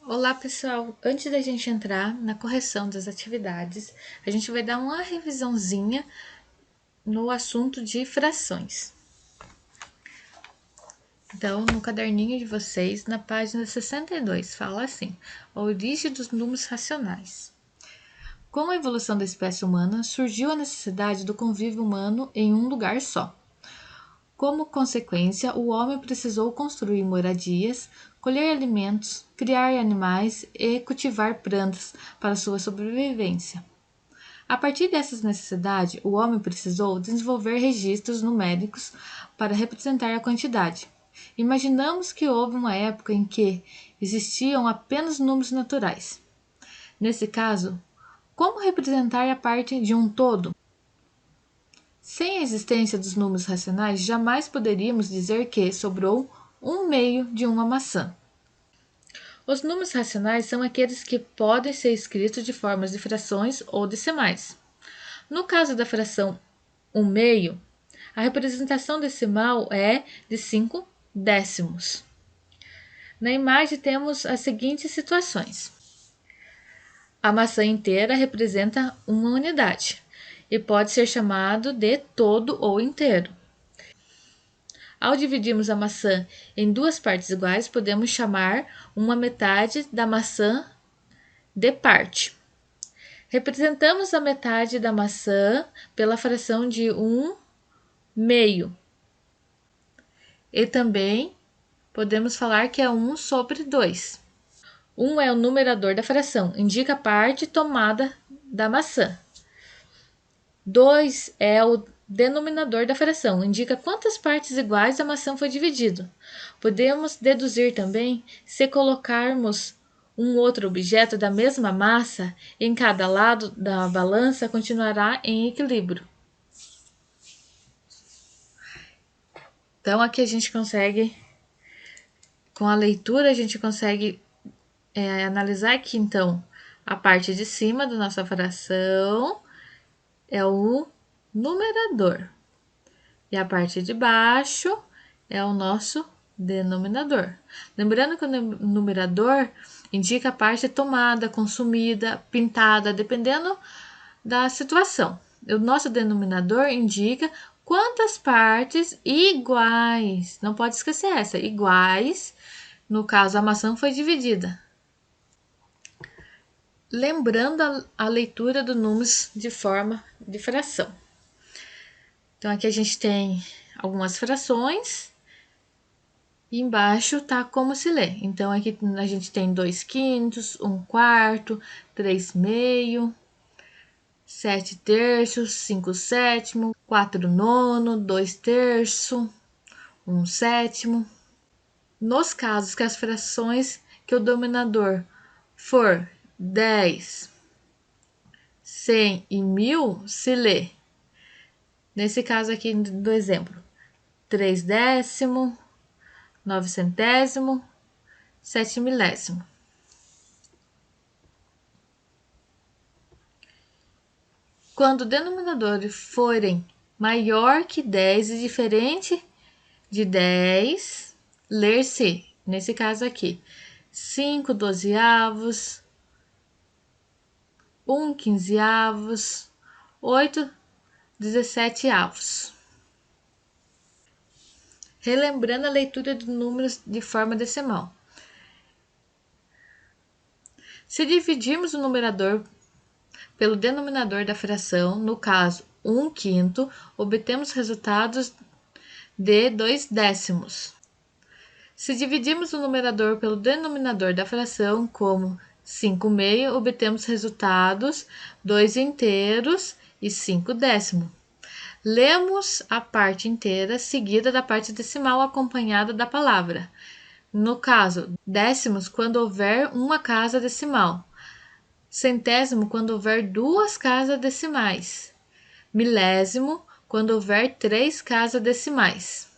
Olá, pessoal! Antes da gente entrar na correção das atividades, a gente vai dar uma revisãozinha no assunto de frações. Então, no caderninho de vocês, na página 62, fala assim: a origem dos números racionais. Com a evolução da espécie humana, surgiu a necessidade do convívio humano em um lugar só. Como consequência, o homem precisou construir moradias, colher alimentos, criar animais e cultivar plantas para sua sobrevivência. A partir dessas necessidades, o homem precisou desenvolver registros numéricos para representar a quantidade. Imaginamos que houve uma época em que existiam apenas números naturais. Nesse caso, como representar a parte de um todo? Sem a existência dos números racionais, jamais poderíamos dizer que sobrou um meio de uma maçã. Os números racionais são aqueles que podem ser escritos de formas de frações ou decimais. No caso da fração 1/2, a representação decimal é de 5 décimos. Na imagem temos as seguintes situações. A maçã inteira representa uma unidade e pode ser chamado de todo ou inteiro. Ao dividirmos a maçã em duas partes iguais, podemos chamar uma metade da maçã de parte. Representamos a metade da maçã pela fração de 1/2. E também podemos falar que é 1/2. 1 é o numerador da fração, indica a parte tomada da maçã. 2 é o denominador da fração, indica quantas partes iguais a maçã foi dividida. Podemos deduzir também se colocarmos um outro objeto da mesma massa em cada lado da balança continuará em equilíbrio. Então aqui a gente consegue, com a leitura, a gente consegue analisar aqui então a parte de cima da nossa fração é o numerador e a parte de baixo é o nosso denominador. Lembrando que o numerador indica a parte tomada, consumida, pintada, dependendo da situação. O nosso denominador indica quantas partes iguais, não pode esquecer essa, iguais, no caso a maçã foi dividida. Lembrando a leitura dos números de forma de fração. Então aqui a gente tem algumas frações e embaixo tá como se lê. Então aqui a gente tem 2/5, 1/4, 3/2, 7/3, 5/7, 4/9, 2/3, 1/7. Nos casos que as frações que o denominador for 10, 100 e 1000, se lê. Nesse caso aqui do exemplo, 3 décimo, 9 centésimo, 7 milésimo. Quando os denominadores forem maior que 10 e diferente de 10, ler-se, nesse caso aqui, 5 dozeavos, 1 quinzeavos, 8 17avos. Relembrando a leitura de números de forma decimal. Se dividirmos o numerador pelo denominador da fração, no caso 1/5, obtemos resultados de 2 décimos. Se dividirmos o numerador pelo denominador da fração, como 5/2, obtemos resultados 2 inteiros e 5 décimos. Lemos a parte inteira seguida da parte decimal acompanhada da palavra. No caso, décimos quando houver uma casa decimal. Centésimo quando houver duas casas decimais. Milésimo quando houver 3 casas decimais.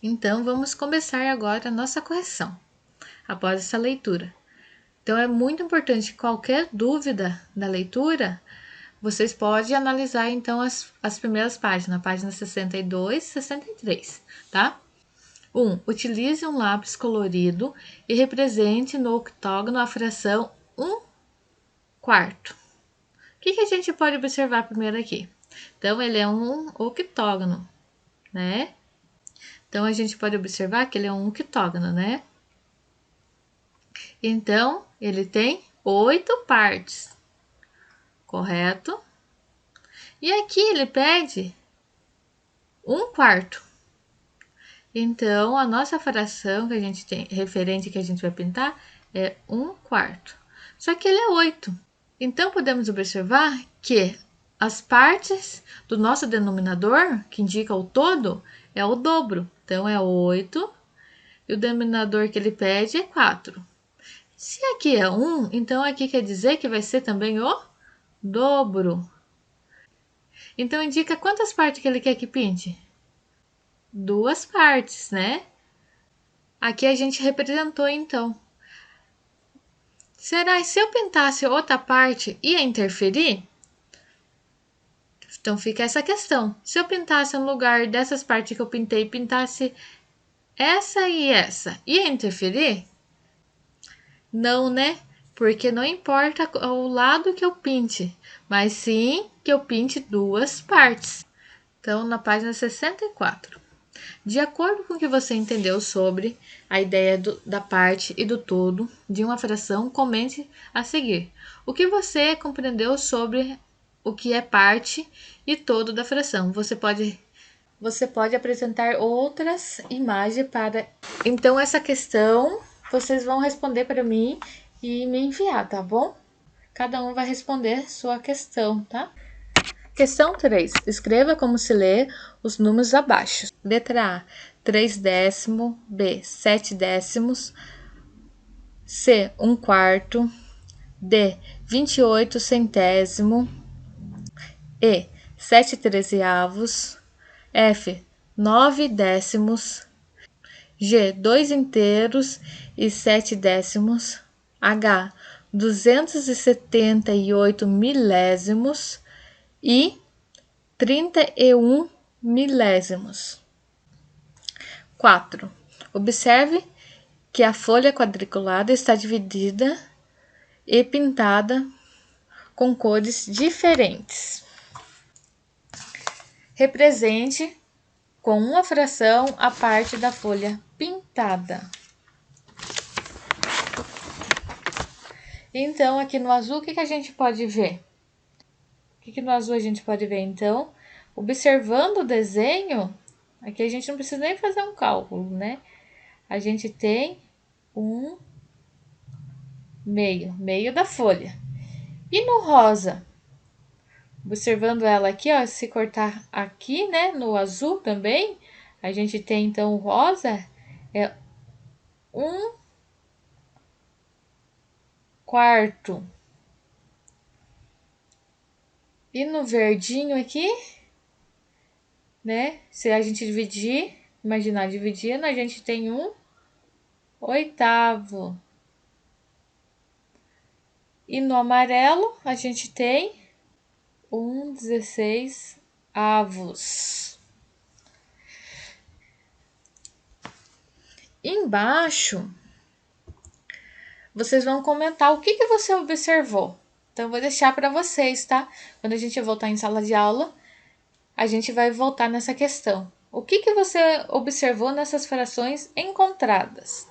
Então, vamos começar agora a nossa correção, após essa leitura. Então, é muito importante, qualquer dúvida da leitura, vocês podem analisar, então, as primeiras páginas, a página 62 e 63, tá? Utilize um lápis colorido e represente no octógono a fração 1/4. O que a gente pode observar primeiro aqui? Então, ele é um octógono, né? Então, a gente pode observar que ele é um octógono, né? Então, ele tem 8 partes, correto? E aqui ele pede 1/4. Então, a nossa fração que a gente tem, referente que a gente vai pintar, é 1/4. Só que ele é 8. Então, podemos observar que as partes do nosso denominador, que indica o todo, é o dobro. Então, é 8 e o denominador que ele pede é 4. Se aqui é 1, então aqui quer dizer que vai ser também o dobro. Então, indica quantas partes que ele quer que pinte? 2 partes, né? Aqui a gente representou, então. Será que se eu pintasse outra parte, ia interferir? Então, fica essa questão. Se eu pintasse no lugar dessas partes que eu pintei, pintasse essa e essa, ia interferir? Não, né? Porque não importa o lado que eu pinte, mas sim que eu pinte 2 partes. Então, na página 64. De acordo com o que você entendeu sobre a ideia da parte e do todo de uma fração, comente a seguir. O que você compreendeu sobre o que é parte e todo da fração? Você pode apresentar outras imagens para... Então, essa questão vocês vão responder para mim e me enviar, tá bom? Cada um vai responder sua questão, tá? Questão 3. Escreva como se lê os números abaixo. Letra A, 3 décimos. B, 7 décimos. C, 1/4. D, 28 centésimo. E, 7 trezeavos. F, 9 décimos. G, 2 inteiros e 7 décimos. H, 278 milésimos. E 31 milésimos. 4. Observe que a folha quadriculada está dividida e pintada com cores diferentes. Represente com uma fração a parte da folha pintada. Então, aqui no azul, o que a gente pode ver? O que no azul a gente pode ver, então? Observando o desenho, aqui a gente não precisa nem fazer um cálculo, né? A gente tem um meio da folha. E no rosa? Observando ela aqui, ó, se cortar aqui, né, no azul também, a gente tem, então, o rosa é 1/4. E no verdinho aqui, né, se a gente dividir, imaginar dividindo, a gente tem 1/8. E no amarelo, a gente tem 1/16. Embaixo, vocês vão comentar o que você observou. Então, eu vou deixar para vocês, tá? Quando a gente voltar em sala de aula, a gente vai voltar nessa questão. O que você observou nessas frações encontradas?